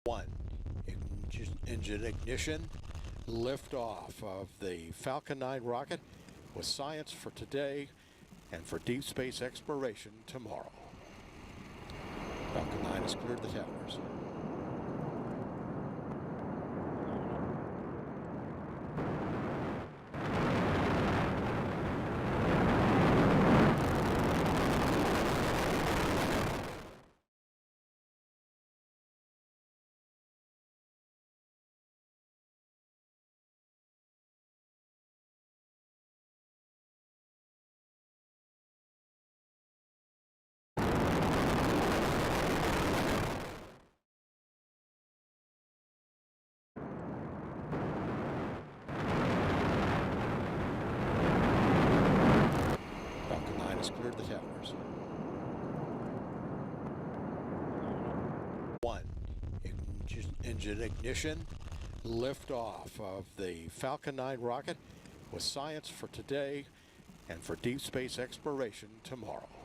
1. Engine ignition, liftoff of the Falcon 9 rocket with science for today and for deep space exploration tomorrow. Falcon 9 has cleared the towers. Cleared the towers. 1. Engine ignition, liftoff of the Falcon 9 rocket with science for today and for deep space exploration tomorrow.